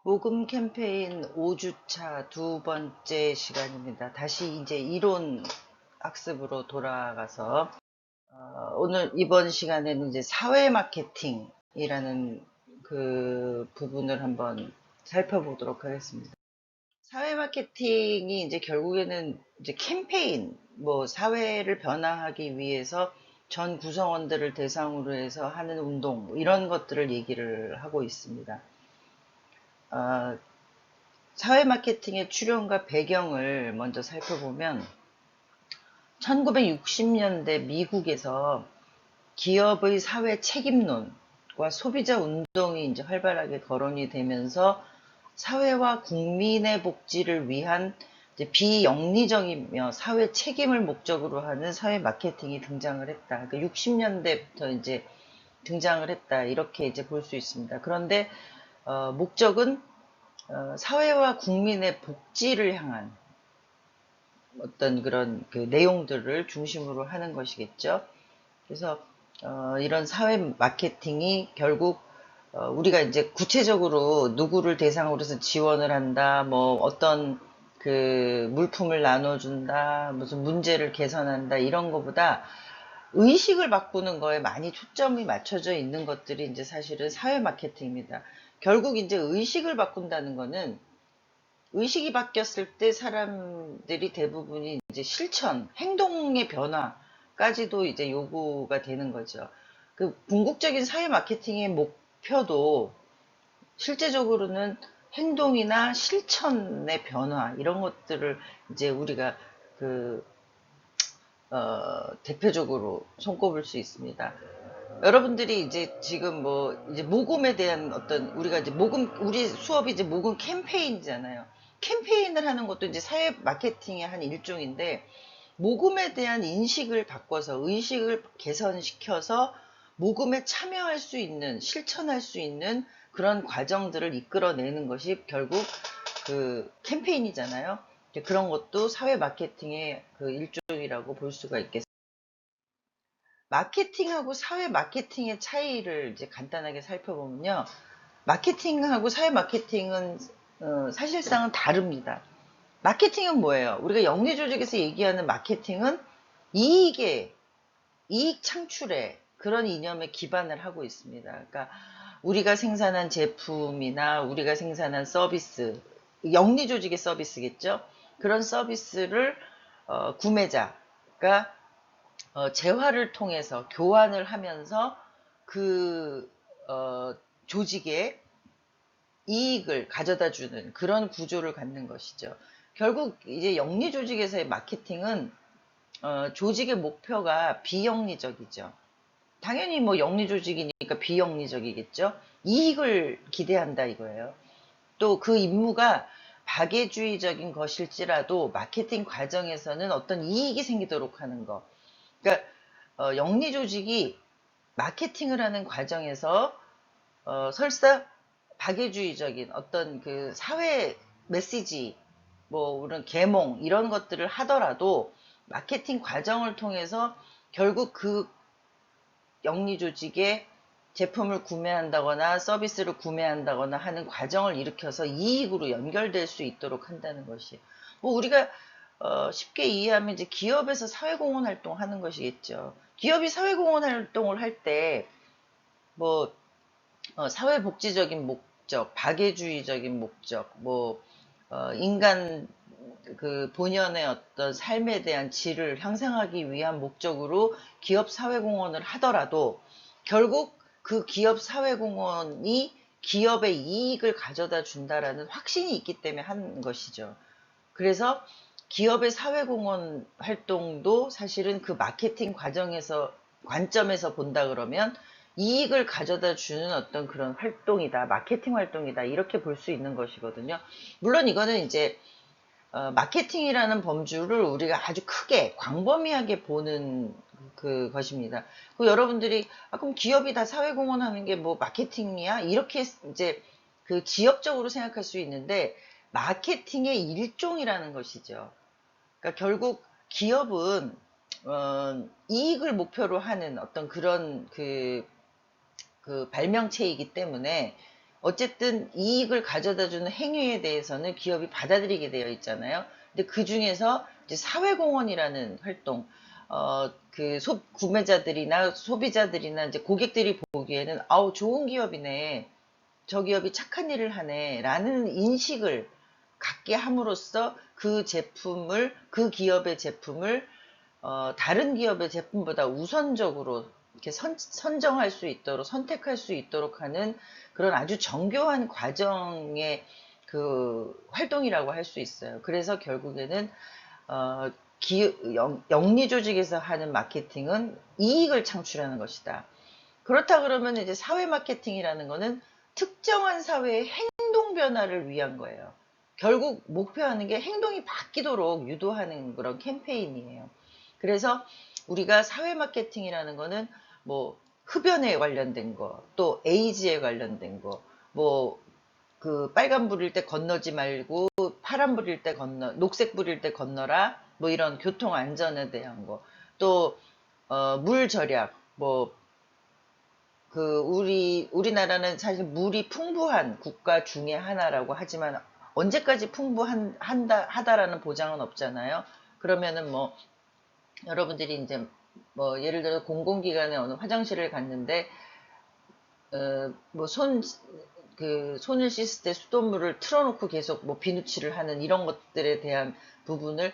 모금 캠페인 5주차 두 번째 시간입니다. 다시 이제 이론 학습으로 돌아가서 오늘 이번 시간에는 이제 사회 마케팅이라는 그 부분을 한번 살펴보도록 하겠습니다. 사회 마케팅이 이제 결국에는 이제 캠페인, 뭐 사회를 변화하기 위해서 전 구성원들을 대상으로 해서 하는 운동, 이런 것들을 얘기를 하고 있습니다. 사회 마케팅의 출현과 배경을 먼저 살펴보면 1960년대 미국에서 기업의 사회 책임론과 소비자 운동이 이제 활발하게 거론이 되면서 사회와 국민의 복지를 위한 이제 비영리적이며 사회 책임을 목적으로 하는 사회 마케팅이 등장을 했다. 그러니까 60년대부터 이제 등장을 했다. 이렇게 이제 볼 수 있습니다. 그런데 목적은 사회와 국민의 복지를 향한 어떤 그런 그 내용들을 중심으로 하는 것이겠죠. 그래서 이런 사회 마케팅이 결국 우리가 이제 구체적으로 누구를 대상으로 해서 지원을 한다, 뭐 어떤 그 물품을 나눠준다, 무슨 문제를 개선한다, 이런 것보다 의식을 바꾸는 거에 많이 초점이 맞춰져 있는 것들이 이제 사실은 사회 마케팅입니다. 결국 이제 의식을 바꾼다는 거는 의식이 바뀌었을 때 사람들이 대부분이 이제 실천, 행동의 변화까지도 이제 요구가 되는 거죠. 그 궁극적인 사회 마케팅의 목표도 실제적으로는 행동이나 실천의 변화, 이런 것들을 이제 우리가 그 대표적으로 손꼽을 수 있습니다. 여러분들이 이제 지금 뭐 이제 모금에 대한 어떤, 우리가 이제 모금, 우리 수업이 이제 모금 캠페인이잖아요. 캠페인을 하는 것도 이제 사회 마케팅의 한 일종인데, 모금에 대한 인식을 바꿔서 의식을 개선시켜서 모금에 참여할 수 있는, 실천할 수 있는 그런 과정들을 이끌어내는 것이 결국 그 캠페인이잖아요. 그런 것도 사회 마케팅의 그 일종이라고 볼 수가 있겠습니다. 마케팅하고 사회 마케팅의 차이를 이제 간단하게 살펴보면요. 마케팅하고 사회 마케팅은 사실상은 다릅니다. 마케팅은 뭐예요? 우리가 영리 조직에서 얘기하는 마케팅은 이익에, 이익 창출에, 그런 이념에 기반을 하고 있습니다. 그러니까 우리가 생산한 제품이나 우리가 생산한 서비스, 영리 조직의 서비스겠죠? 그런 서비스를 구매자가 재화를 통해서 교환을 하면서 그 조직에 이익을 가져다 주는 그런 구조를 갖는 것이죠. 결국 이제 영리 조직에서의 마케팅은 조직의 목표가 비영리적이죠. 당연히 뭐 영리 조직이니까 비영리적이겠죠. 이익을 기대한다 이거예요. 또 그 임무가 박애주의적인 것일지라도 마케팅 과정에서는 어떤 이익이 생기도록 하는 거. 그러니까 영리 조직이 마케팅을 하는 과정에서 설사 박애주의적인 어떤 그 사회 메시지, 뭐 그런 계몽 이런 것들을 하더라도 마케팅 과정을 통해서 결국 그 영리 조직의 제품을 구매한다거나 서비스를 구매한다거나 하는 과정을 일으켜서 이익으로 연결될 수 있도록 한다는 것이, 뭐 우리가 쉽게 이해하면 이제 기업에서 사회공헌 활동하는 것이겠죠. 기업이 사회공헌 활동을 할 때 뭐 사회복지적인 목적, 박애주의적인 목적, 뭐 인간 그 본연의 어떤 삶에 대한 질을 향상하기 위한 목적으로 기업 사회공헌을 하더라도 결국 그 기업 사회공헌이 기업의 이익을 가져다 준다라는 확신이 있기 때문에 하는 것이죠. 그래서 기업의 사회공헌 활동도 사실은 그 마케팅 과정에서, 관점에서 본다 그러면 이익을 가져다 주는 어떤 그런 활동이다, 마케팅 활동이다, 이렇게 볼 수 있는 것이거든요. 물론 이거는 이제 마케팅이라는 범주를 우리가 아주 크게 광범위하게 보는 그 것입니다. 그 여러분들이 그럼 기업이 다 사회공헌 하는 게 뭐 마케팅이야? 이렇게 이제 그 지엽적으로 생각할 수 있는데, 마케팅의 일종이라는 것이죠. 그러니까 결국 기업은 이익을 목표로 하는 어떤 그런 그 발명체이기 때문에 어쨌든 이익을 가져다주는 행위에 대해서는 기업이 받아들이게 되어 있잖아요. 근데 그 중에서 이제 사회공헌이라는 활동, 구매자들이나 소비자들이나 이제 고객들이 보기에는 아우 좋은 기업이네, 저 기업이 착한 일을 하네 라는 인식을 갖게 함으로써 그 기업의 제품을 다른 기업의 제품보다 우선적으로 이렇게 선정할 수 있도록, 선택할 수 있도록 하는 그런 아주 정교한 과정의 그 활동이라고 할 수 있어요. 그래서 결국에는 어, 영리 조직에서 하는 마케팅은 이익을 창출하는 것이다. 그렇다 그러면 이제 사회 마케팅이라는 거는 특정한 사회의 행동 변화를 위한 거예요. 결국 목표하는 게 행동이 바뀌도록 유도하는 그런 캠페인이에요. 그래서 우리가 사회 마케팅이라는 거는 뭐 흡연에 관련된 거, 또 에이즈에 관련된 거, 뭐 그 빨간 불일 때 건너지 말고 파란 불일 때 녹색 불일 때 건너라, 뭐 이런 교통 안전에 대한 거, 또 물 절약, 뭐 우리나라는 사실 물이 풍부한 국가 중에 하나라고 하지만 언제까지 하다라는 보장은 없잖아요. 그러면은 뭐 여러분들이 이제 뭐 예를 들어 공공기관에 어느 화장실을 갔는데 손을 씻을 때 수돗물을 틀어놓고 계속 뭐 비누칠을 하는 이런 것들에 대한 부분을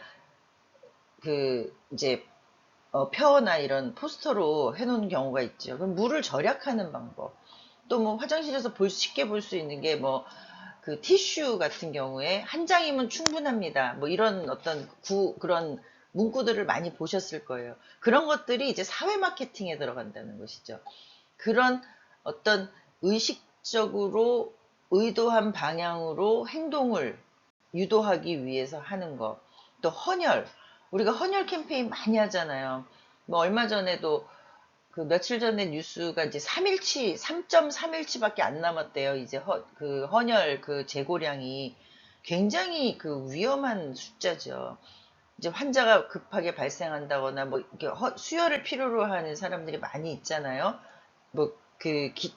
이제 표어나 이런 포스터로 해놓은 경우가 있죠. 그럼 물을 절약하는 방법. 또 뭐 화장실에서 쉽게 볼 수 있는 게 뭐 그 티슈 같은 경우에 한 장이면 충분합니다. 뭐 이런 어떤 그런 문구들을 많이 보셨을 거예요. 그런 것들이 이제 사회 마케팅에 들어간다는 것이죠. 그런 어떤 의식적으로 의도한 방향으로 행동을 유도하기 위해서 하는 거. 또 헌혈. 우리가 헌혈 캠페인 많이 하잖아요. 뭐 얼마 전에도 그 며칠 전에 뉴스가 이제 3.3일치밖에 안 남았대요. 이제 헌혈 그 재고량이 굉장히 그 위험한 숫자죠. 이제 환자가 급하게 발생한다거나 뭐 이렇게 수혈을 필요로 하는 사람들이 많이 있잖아요. 뭐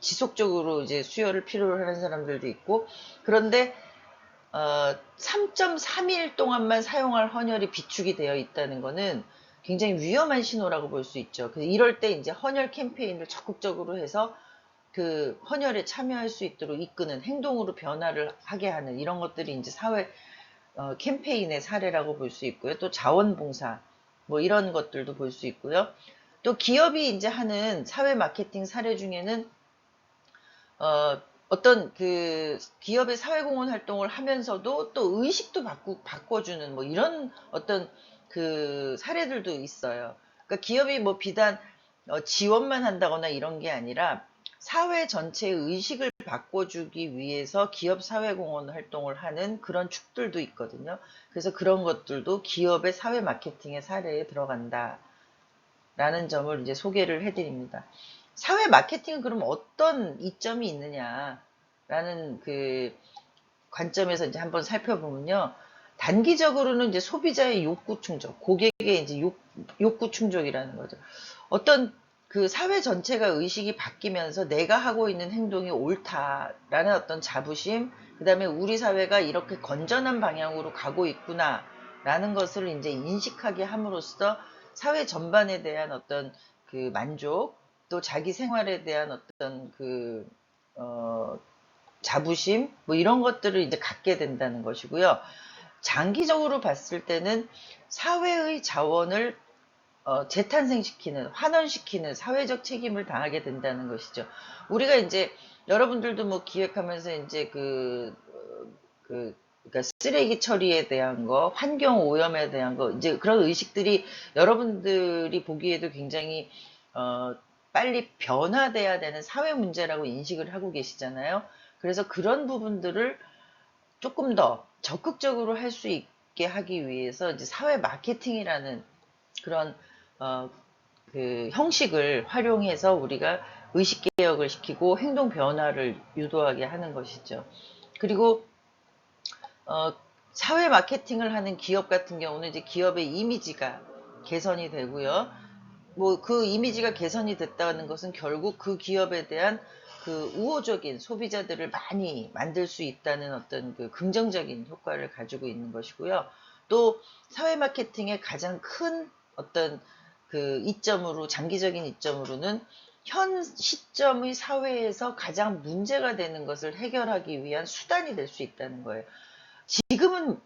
지속적으로 이제 수혈을 필요로 하는 사람들도 있고. 그런데 3.3일 동안만 사용할 헌혈이 비축이 되어 있다는 거는 굉장히 위험한 신호라고 볼 수 있죠. 그래서 이럴 때 이제 헌혈 캠페인을 적극적으로 해서 그 헌혈에 참여할 수 있도록 이끄는 행동으로 변화를 하게 하는 이런 것들이 이제 사회 캠페인의 사례라고 볼 수 있고요. 또 자원봉사 뭐 이런 것들도 볼 수 있고요. 또 기업이 이제 하는 사회 마케팅 사례 중에는 어떤 그 기업의 사회공헌 활동을 하면서도 또 의식도 바꿔주는 뭐 이런 어떤 그 사례들도 있어요. 그러니까 기업이 뭐 비단 지원만 한다거나 이런 게 아니라 사회 전체의 의식을 바꿔주기 위해서 기업 사회공헌 활동을 하는 그런 축들도 있거든요. 그래서 그런 것들도 기업의 사회 마케팅의 사례에 들어간다라는 점을 이제 소개를 해드립니다. 사회 마케팅은 그럼 어떤 이점이 있느냐라는 그 관점에서 이제 한번 살펴보면요. 단기적으로는 이제 소비자의 욕구 충족, 고객의 이제 욕구 충족이라는 거죠. 어떤 그 사회 전체가 의식이 바뀌면서 내가 하고 있는 행동이 옳다라는 어떤 자부심, 그 다음에 우리 사회가 이렇게 건전한 방향으로 가고 있구나라는 것을 이제 인식하게 함으로써 사회 전반에 대한 어떤 그 만족, 또 자기 생활에 대한 어떤 자부심, 뭐 이런 것들을 이제 갖게 된다는 것이고요. 장기적으로 봤을 때는 사회의 자원을 재탄생시키는, 환원시키는 사회적 책임을 다하게 된다는 것이죠. 우리가 이제 여러분들도 뭐 기획하면서 이제 그러니까 쓰레기 처리에 대한 거, 환경 오염에 대한 거, 이제 그런 의식들이 여러분들이 보기에도 굉장히 빨리 변화돼야 되는 사회 문제라고 인식을 하고 계시잖아요. 그래서 그런 부분들을 조금 더 적극적으로 할 수 있게 하기 위해서 이제 사회 마케팅이라는 그런 그 형식을 활용해서 우리가 의식 개혁을 시키고 행동 변화를 유도하게 하는 것이죠. 그리고 사회 마케팅을 하는 기업 같은 경우는 이제 기업의 이미지가 개선이 되고요. 뭐 그 이미지가 개선이 됐다는 것은 결국 그 기업에 대한 그 우호적인 소비자들을 많이 만들 수 있다는 어떤 그 긍정적인 효과를 가지고 있는 것이고요. 또 사회 마케팅의 가장 큰 어떤 그 이점으로, 장기적인 이점으로는 현 시점의 사회에서 가장 문제가 되는 것을 해결하기 위한 수단이 될 수 있다는 거예요.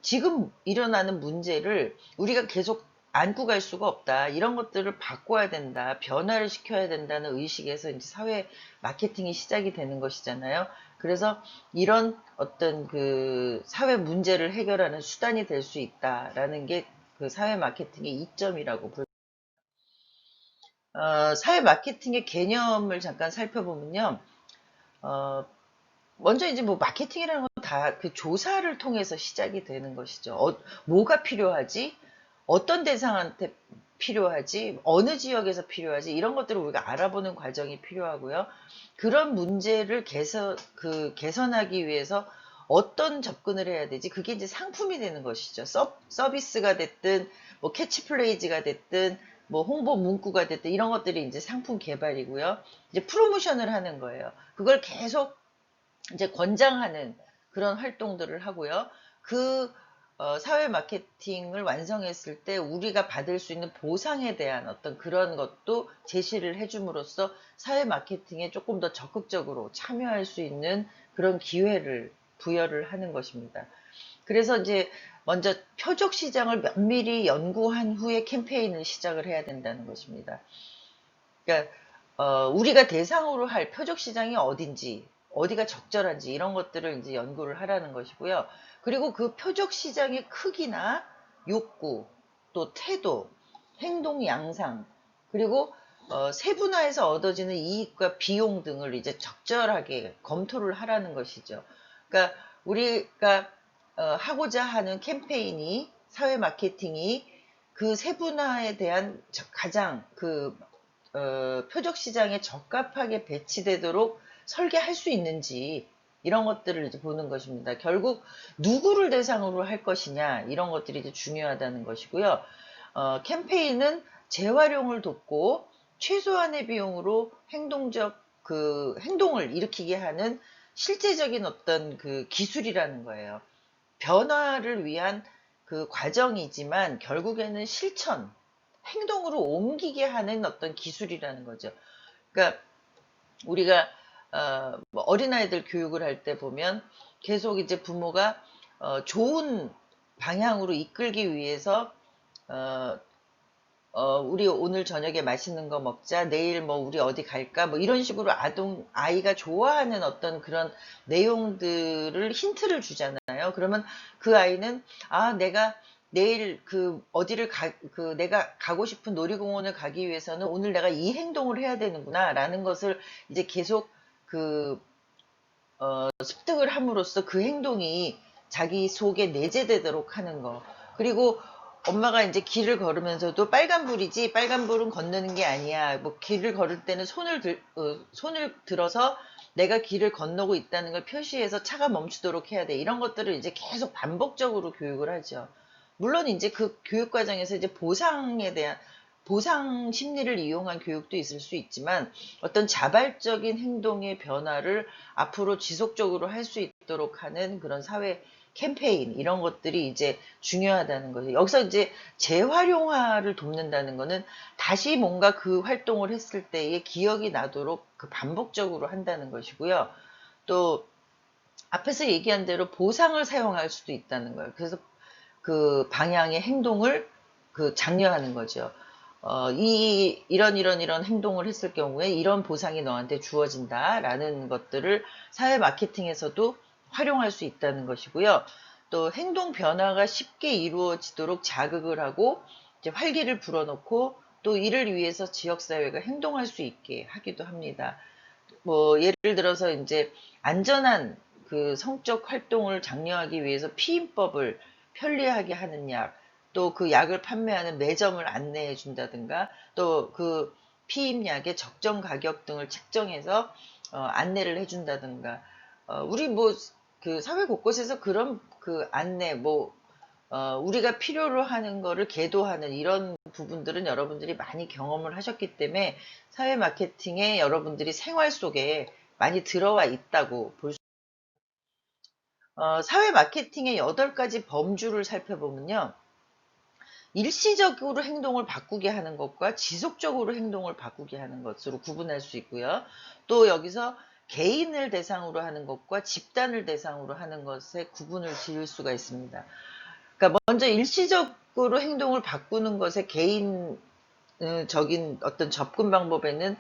지금 일어나는 문제를 우리가 계속 안고 갈 수가 없다. 이런 것들을 바꿔야 된다. 변화를 시켜야 된다는 의식에서 이제 사회 마케팅이 시작이 되는 것이잖아요. 그래서 이런 어떤 그 사회 문제를 해결하는 수단이 될 수 있다라는 게 그 사회 마케팅의 이점이라고 사회 마케팅의 개념을 잠깐 살펴보면요. 어, 먼저 이제 뭐 마케팅이라는 건 다 그 조사를 통해서 시작이 되는 것이죠. 뭐가 필요하지? 어떤 대상한테 필요하지? 어느 지역에서 필요하지? 이런 것들을 우리가 알아보는 과정이 필요하고요. 그런 문제를 개선하기 위해서 어떤 접근을 해야 되지? 그게 이제 상품이 되는 것이죠. 서비스가 됐든, 뭐 캐치플레이즈가 됐든, 뭐 홍보 문구가 됐든, 이런 것들이 이제 상품 개발이고요. 이제 프로모션을 하는 거예요. 그걸 계속 이제 권장하는 그런 활동들을 하고요. 그 사회 마케팅을 완성했을 때 우리가 받을 수 있는 보상에 대한 어떤 그런 것도 제시를 해줌으로써 사회 마케팅에 조금 더 적극적으로 참여할 수 있는 그런 기회를 부여를 하는 것입니다. 그래서 이제 먼저 표적 시장을 면밀히 연구한 후에 캠페인을 시작을 해야 된다는 것입니다. 그러니까 우리가 대상으로 할 표적 시장이 어딘지, 어디가 적절한지 이런 것들을 이제 연구를 하라는 것이고요. 그리고 그 표적 시장의 크기나 욕구, 또 태도, 행동 양상, 그리고 세분화해서 얻어지는 이익과 비용 등을 이제 적절하게 검토를 하라는 것이죠. 그러니까 우리가 하고자 하는 캠페인이, 사회 마케팅이 그 세분화에 대한 가장 그 표적 시장에 적합하게 배치되도록 설계할 수 있는지 이런 것들을 이제 보는 것입니다. 결국 누구를 대상으로 할 것이냐 이런 것들이 이제 중요하다는 것이고요. 캠페인은 재활용을 돕고 최소한의 비용으로 행동을 일으키게 하는 실제적인 어떤 그 기술이라는 거예요. 변화를 위한 그 과정이지만 결국에는 행동으로 옮기게 하는 어떤 기술이라는 거죠. 그러니까 우리가 뭐 어린아이들 교육을 할 때 보면 계속 이제 부모가 좋은 방향으로 이끌기 위해서 어, 우리 오늘 저녁에 맛있는 거 먹자, 내일 뭐 우리 어디 갈까, 뭐 이런 식으로 아이가 좋아하는 어떤 그런 내용들을 힌트를 주잖아요. 그러면 그 아이는, 내가 내일 내가 가고 싶은 놀이공원을 가기 위해서는 오늘 내가 이 행동을 해야 되는구나, 라는 것을 이제 계속 그, 습득을 함으로써 그 행동이 자기 속에 내재되도록 하는 거. 그리고 엄마가 이제 길을 걸으면서도 빨간불이지, 빨간불은 건너는 게 아니야. 뭐 길을 걸을 때는 손을 들어서 내가 길을 건너고 있다는 걸 표시해서 차가 멈추도록 해야 돼. 이런 것들을 이제 계속 반복적으로 교육을 하죠. 물론 이제 그 교육 과정에서 이제 보상 심리를 이용한 교육도 있을 수 있지만 어떤 자발적인 행동의 변화를 앞으로 지속적으로 할 수 있도록 하는 그런 사회 캠페인 이런 것들이 이제 중요하다는 거죠. 여기서 이제 재활용화를 돕는다는 거는 다시 뭔가 그 활동을 했을 때의 기억이 나도록 그 반복적으로 한다는 것이고요. 또 앞에서 얘기한 대로 보상을 사용할 수도 있다는 거예요. 그래서 그 방향의 행동을 장려하는 거죠. 이런 행동을 했을 경우에 이런 보상이 너한테 주어진다라는 것들을 사회 마케팅에서도 활용할 수 있다는 것이고요. 또 행동 변화가 쉽게 이루어지도록 자극을 하고 이제 활기를 불어넣고 또 이를 위해서 지역사회가 행동할 수 있게 하기도 합니다. 뭐 예를 들어서 이제 안전한 그 성적 활동을 장려하기 위해서 피임법을 편리하게 하는 약, 또 그 약을 판매하는 매점을 안내해 준다든가, 또 그 피임약의 적정 가격 등을 책정해서 안내를 해 준다든가, 우리 뭐 그 사회 곳곳에서 그런 그 안내, 뭐 우리가 필요로 하는 거를 계도하는 이런 부분들은 여러분들이 많이 경험을 하셨기 때문에 사회 마케팅에 여러분들이 생활 속에 많이 들어와 있다고 볼 수, 사회 마케팅의 8가지 범주를 살펴보면요. 일시적으로 행동을 바꾸게 하는 것과 지속적으로 행동을 바꾸게 하는 것으로 구분할 수 있고요. 또 여기서 개인을 대상으로 하는 것과 집단을 대상으로 하는 것에 구분을 지을 수가 있습니다. 그러니까 먼저 일시적으로 행동을 바꾸는 것에 개인적인 어떤 접근 방법에는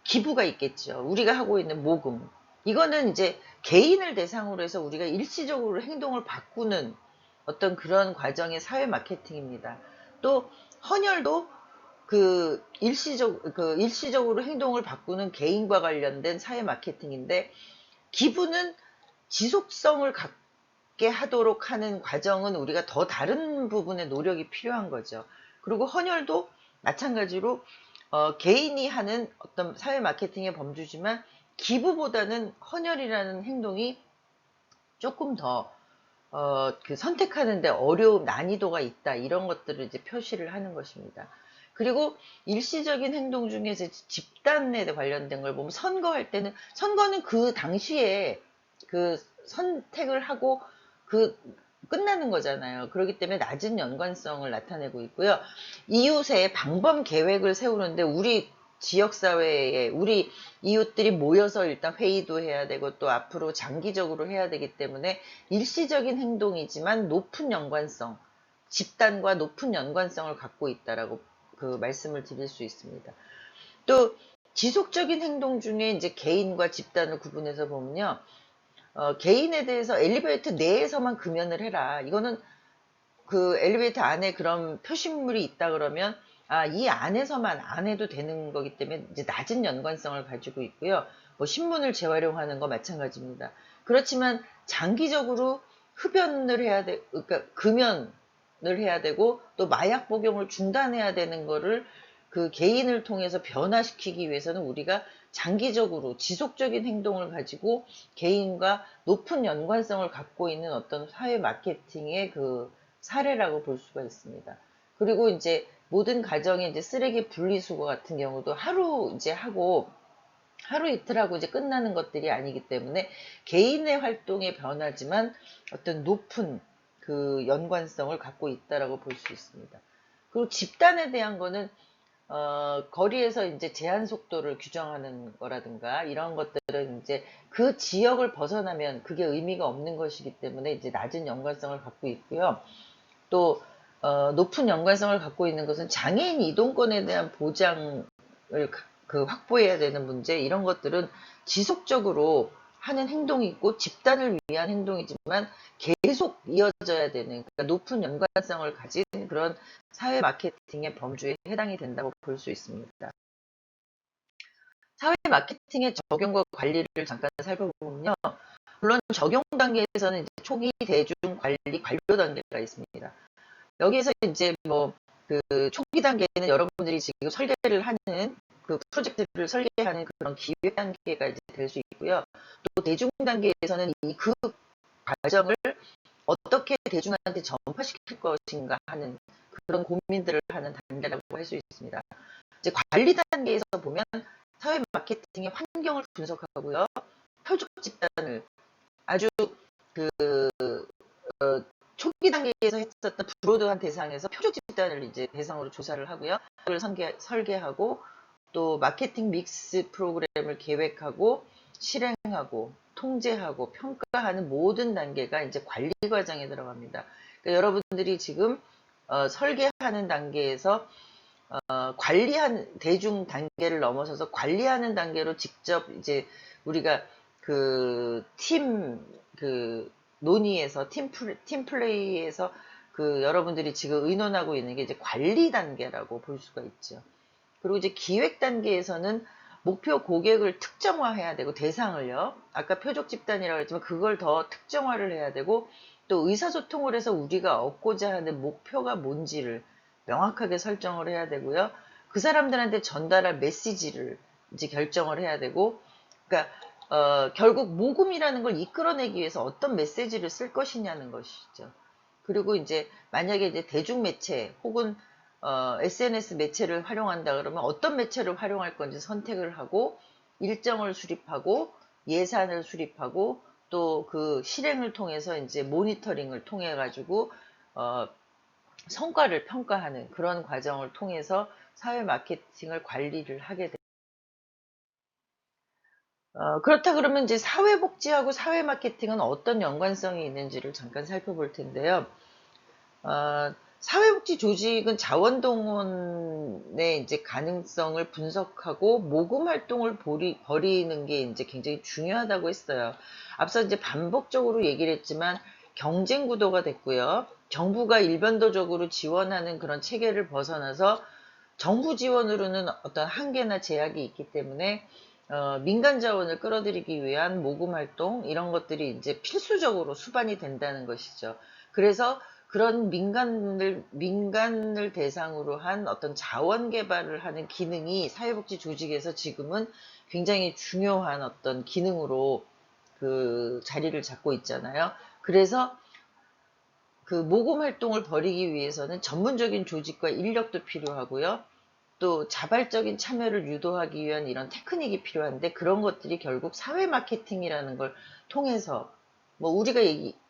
기부가 있겠죠. 우리가 하고 있는 모금. 이거는 이제 개인을 대상으로 해서 우리가 일시적으로 행동을 바꾸는 어떤 그런 과정의 사회 마케팅입니다. 또 헌혈도 일시적으로 행동을 바꾸는 개인과 관련된 사회 마케팅인데, 기부는 지속성을 갖게 하도록 하는 과정은 우리가 더 다른 부분의 노력이 필요한 거죠. 그리고 헌혈도 마찬가지로 개인이 하는 어떤 사회 마케팅의 범주지만, 기부보다는 헌혈이라는 행동이 조금 더 선택하는데 난이도가 있다. 이런 것들을 이제 표시를 하는 것입니다. 그리고 일시적인 행동 중에서 집단에 관련된 걸 보면, 선거는 그 당시에 그 선택을 하고 끝나는 거잖아요. 그렇기 때문에 낮은 연관성을 나타내고 있고요. 이웃의 방범 계획을 세우는데 우리 지역사회에 우리 이웃들이 모여서 일단 회의도 해야 되고 또 앞으로 장기적으로 해야 되기 때문에 일시적인 행동이지만 높은 연관성, 집단과 높은 연관성을 갖고 있다라고 말씀을 드릴 수 있습니다. 또 지속적인 행동 중에 이제 개인과 집단을 구분해서 보면요. 개인에 대해서 엘리베이터 내에서만 금연을 해라. 이거는 그 엘리베이터 안에 그런 표시물이 있다 그러면 이 안에서만 안 해도 되는 거기 때문에 이제 낮은 연관성을 가지고 있고요. 뭐 신문을 재활용하는 거 마찬가지입니다. 그렇지만 장기적으로 흡연을 해야 돼, 그러니까 금연을 해야 되고 또 마약 복용을 중단해야 되는 거를 그 개인을 통해서 변화시키기 위해서는 우리가 장기적으로 지속적인 행동을 가지고 개인과 높은 연관성을 갖고 있는 어떤 사회 마케팅의 사례라고 볼 수가 있습니다. 그리고 이제 모든 가정의 이제 쓰레기 분리수거 같은 경우도 하루 이제 하고 하루 이틀 하고 이제 끝나는 것들이 아니기 때문에 개인의 활동의 변화지만 어떤 높은 연관성을 갖고 있다라고 볼 수 있습니다. 그리고 집단에 대한 거는 거리에서 이제 제한 속도를 규정하는 거라든가 이런 것들은 이제 그 지역을 벗어나면 그게 의미가 없는 것이기 때문에 이제 낮은 연관성을 갖고 있고요. 또 높은 연관성을 갖고 있는 것은 장애인 이동권에 대한 보장을 확보해야 되는 문제, 이런 것들은 지속적으로 하는 행동이 있고 집단을 위한 행동이지만 계속 이어져야 되는, 그러니까 높은 연관성을 가진 그런 사회 마케팅의 범주에 해당이 된다고 볼 수 있습니다. 사회 마케팅의 적용과 관리를 잠깐 살펴보면요. 물론 적용 단계에서는 이제 초기, 대중, 관리, 관료 단계가 있습니다. 여기에서 이제 초기 단계는 여러분들이 지금 설계를 하는 프로젝트를 설계하는 그런 기획 단계가 이제 될 수 있고요. 또 대중 단계에서는 그 과정을 어떻게 대중한테 전파시킬 것인가 하는 그런 고민들을 하는 단계라고 할 수 있습니다. 이제 관리 단계에서 보면 사회 마케팅의 환경을 분석하고요. 표적 집단을 아주 초기 단계에서 했었던 브로드한 대상에서 표적 집단을 이제 대상으로 조사를 하고요. 그걸 설계하고 또 마케팅 믹스 프로그램을 계획하고 실행하고 통제하고 평가하는 모든 단계가 이제 관리 과정에 들어갑니다. 그러니까 여러분들이 지금 설계하는 단계에서 관리한 대중 단계를 넘어서서 관리하는 단계로 직접 이제 우리가 논의에서 팀 플레이에서 여러분들이 지금 의논하고 있는 게 이제 관리 단계라고 볼 수가 있죠. 그리고 이제 기획 단계에서는 목표 고객을 특정화해야 되고 대상을요. 아까 표적 집단이라고 했지만 그걸 더 특정화를 해야 되고 또 의사소통을 해서 우리가 얻고자 하는 목표가 뭔지를 명확하게 설정을 해야 되고요. 그 사람들한테 전달할 메시지를 이제 결정을 해야 되고, 그러니까 결국 모금이라는 걸 이끌어내기 위해서 어떤 메시지를 쓸 것이냐는 것이죠. 그리고 이제 만약에 이제 대중매체 혹은 SNS 매체를 활용한다 그러면 어떤 매체를 활용할 건지 선택을 하고 일정을 수립하고 예산을 수립하고 또 그 실행을 통해서 이제 모니터링을 통해 가지고 어, 성과를 평가하는 그런 과정을 통해서 사회 마케팅을 관리를 하게 됩니다. 그렇다 그러면 이제 사회복지하고 사회 마케팅은 어떤 연관성이 있는지를 잠깐 살펴볼 텐데요. 사회복지 조직은 자원동원의 이제 가능성을 분석하고 모금 활동을 벌이는 게 이제 굉장히 중요하다고 했어요. 앞서 이제 반복적으로 얘기를 했지만 경쟁 구도가 됐고요. 정부가 일변도적으로 지원하는 그런 체계를 벗어나서 정부 지원으로는 어떤 한계나 제약이 있기 때문에 민간 자원을 끌어들이기 위한 모금 활동 이런 것들이 이제 필수적으로 수반이 된다는 것이죠. 그래서 그런 민간을 대상으로 한 어떤 자원 개발을 하는 기능이 사회복지 조직에서 지금은 굉장히 중요한 어떤 기능으로 그 자리를 잡고 있잖아요. 그래서 그 모금 활동을 벌이기 위해서는 전문적인 조직과 인력도 필요하고요. 또 자발적인 참여를 유도하기 위한 이런 테크닉이 필요한데 그런 것들이 결국 사회 마케팅이라는 걸 통해서 뭐 우리가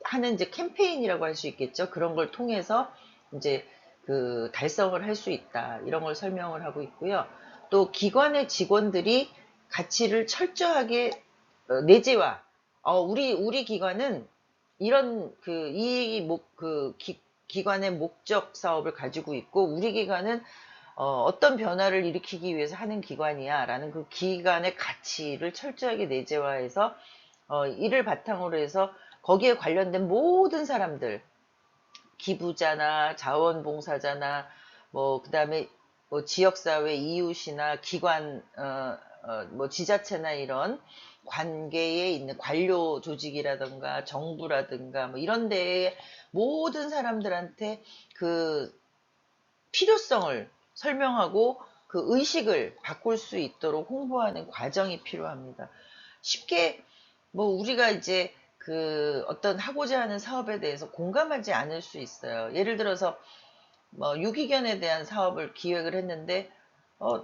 하는 이제 캠페인이라고 할 수 있겠죠. 그런 걸 통해서 이제 그 달성을 할 수 있다. 이런 걸 설명을 하고 있고요. 또 기관의 직원들이 가치를 철저하게 내재화. 우리 기관은 이런 기관의 목적 사업을 가지고 있고 우리 기관은 어떤 변화를 일으키기 위해서 하는 기관이야 라는 그 기관의 가치를 철저하게 내재화해서 이를 바탕으로 해서 거기에 관련된 모든 사람들 기부자나 자원봉사자나 뭐 그다음에 뭐 지역사회 이웃이나 기관 뭐 지자체나 이런 관계에 있는 관료 조직이라든가 정부라든가 뭐 이런 데에 모든 사람들한테 그 필요성을 설명하고 그 의식을 바꿀 수 있도록 홍보하는 과정이 필요합니다. 쉽게 뭐 우리가 이제 그 어떤 하고자 하는 사업에 대해서 공감하지 않을 수 있어요. 예를 들어서 뭐 유기견에 대한 사업을 기획을 했는데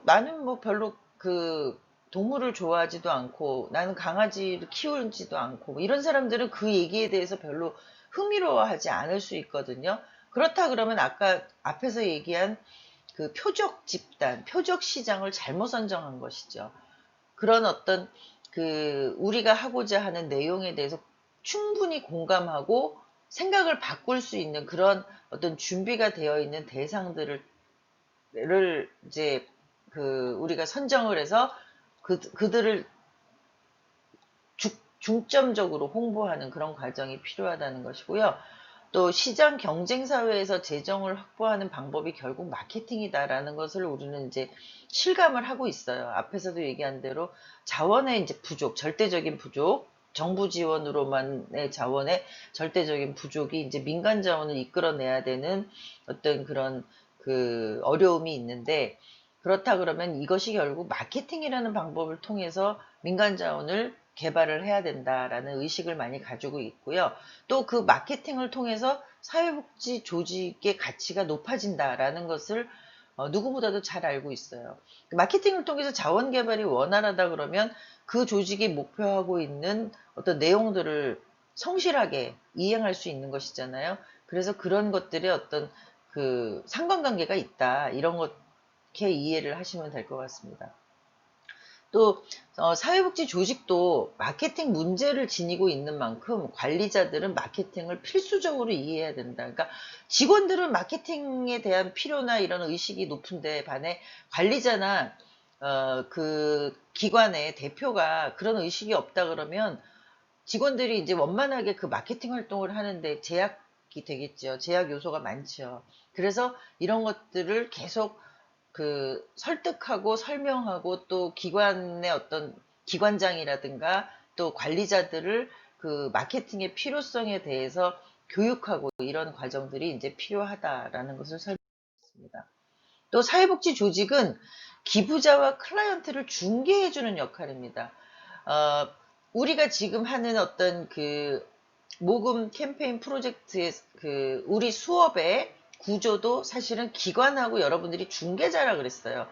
나는 뭐 별로 그 동물을 좋아하지도 않고 나는 강아지를 키우지도 않고 뭐 이런 사람들은 그 얘기에 대해서 별로 흥미로워하지 않을 수 있거든요. 그렇다 그러면 아까 앞에서 얘기한 그 표적 집단, 표적 시장을 잘못 선정한 것이죠. 그런 어떤 그 우리가 하고자 하는 내용에 대해서 충분히 공감하고 생각을 바꿀 수 있는 그런 어떤 준비가 되어 있는 대상들을 이제 그 우리가 선정을 해서 그들을 중점적으로 홍보하는 그런 과정이 필요하다는 것이고요. 또 시장 경쟁 사회에서 재정을 확보하는 방법이 결국 마케팅이다라는 것을 우리는 이제 실감을 하고 있어요. 앞에서도 얘기한 대로 자원의 이제 부족, 절대적인 부족, 정부 지원으로만의 자원의 절대적인 부족이 이제 민간 자원을 이끌어내야 되는 어떤 그런 그 어려움이 있는데 그렇다 그러면 이것이 결국 마케팅이라는 방법을 통해서 민간 자원을 개발을 해야 된다라는 의식을 많이 가지고 있고요. 또 그 마케팅을 통해서 사회복지 조직의 가치가 높아진다라는 것을 누구보다도 잘 알고 있어요. 마케팅을 통해서 자원 개발이 원활하다 그러면 그 조직이 목표하고 있는 어떤 내용들을 성실하게 이행할 수 있는 것이잖아요. 그래서 그런 것들의 어떤 그 상관관계가 있다. 이런 것게 이해를 하시면 될 것 같습니다. 또 사회복지 조직도 마케팅 문제를 지니고 있는 만큼 관리자들은 마케팅을 필수적으로 이해해야 된다. 그러니까 직원들은 마케팅에 대한 필요나 이런 의식이 높은데 반해 관리자나 그 기관의 대표가 그런 의식이 없다 그러면 직원들이 이제 원만하게 그 마케팅 활동을 하는데 제약이 되겠죠. 제약 요소가 많죠. 그래서 이런 것들을 계속 그 설득하고 설명하고 또 기관의 어떤 기관장이라든가 또 관리자들을 그 마케팅의 필요성에 대해서 교육하고 이런 과정들이 이제 필요하다라는 것을 설명했습니다. 또 사회복지 조직은 기부자와 클라이언트를 중개해주는 역할입니다. 어, 우리가 지금 하는 어떤 그 모금 캠페인 프로젝트의 우리 수업의 구조도 사실은 기관하고 여러분들이 중개자라 그랬어요.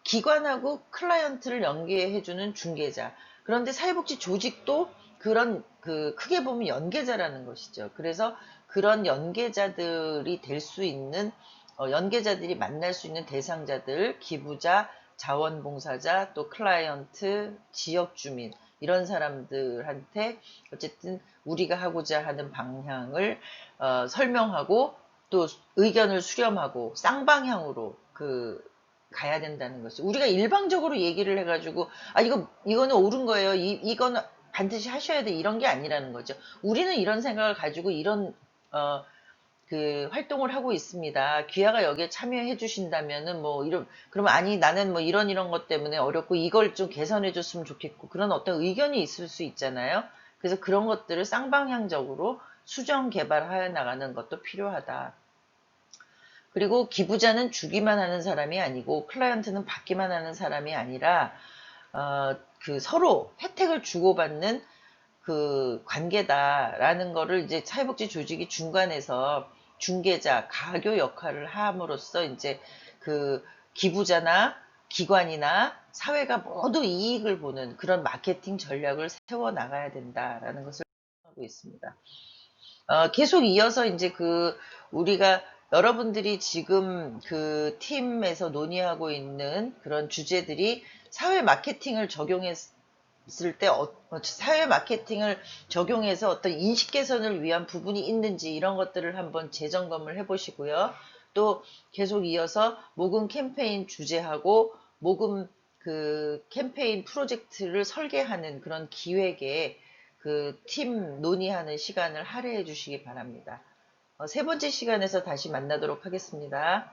기관하고 클라이언트를 연계해주는 중개자. 그런데 사회복지 조직도 그런 크게 보면 연계자라는 것이죠. 그래서 그런 연계자들이 될 수 있는 연계자들이 만날 수 있는 대상자들, 기부자, 자원봉사자, 또 클라이언트, 지역 주민 이런 사람들한테 어쨌든 우리가 하고자 하는 방향을 설명하고 또 의견을 수렴하고 쌍방향으로 가야 된다는 것이 우리가 일방적으로 얘기를 해가지고 이거는 옳은 거예요. 이거는 반드시 하셔야 돼. 이런 게 아니라는 거죠. 우리는 이런 생각을 가지고 이런 어, 활동을 하고 있습니다. 귀하가 여기에 참여해 주신다면은 그러면 아니 나는 뭐 이런 것 때문에 어렵고 이걸 좀 개선해 줬으면 좋겠고 그런 어떤 의견이 있을 수 있잖아요. 그래서 그런 것들을 쌍방향적으로 수정 개발하여 나가는 것도 필요하다. 그리고 기부자는 주기만 하는 사람이 아니고 클라이언트는 받기만 하는 사람이 아니라 서로 혜택을 주고받는 관계다라는 거를 이제 사회복지 조직이 중간에서 중개자, 가교 역할을 함으로써 이제 기부자나 기관이나 사회가 모두 이익을 보는 그런 마케팅 전략을 세워 나가야 된다라는 것을 하고 있습니다. 계속 이어서 이제 우리가 여러분들이 지금 팀에서 논의하고 있는 그런 주제들이 사회 마케팅을 적용했을 때 사회 마케팅을 적용해서 어떤 인식 개선을 위한 부분이 있는지 이런 것들을 한번 재점검을 해보시고요. 또 계속 이어서 모금 캠페인 주제하고 모금 캠페인 프로젝트를 설계하는 그런 기획에 팀 논의하는 시간을 할애해 주시기 바랍니다. 세 번째 시간에서 다시 만나도록 하겠습니다.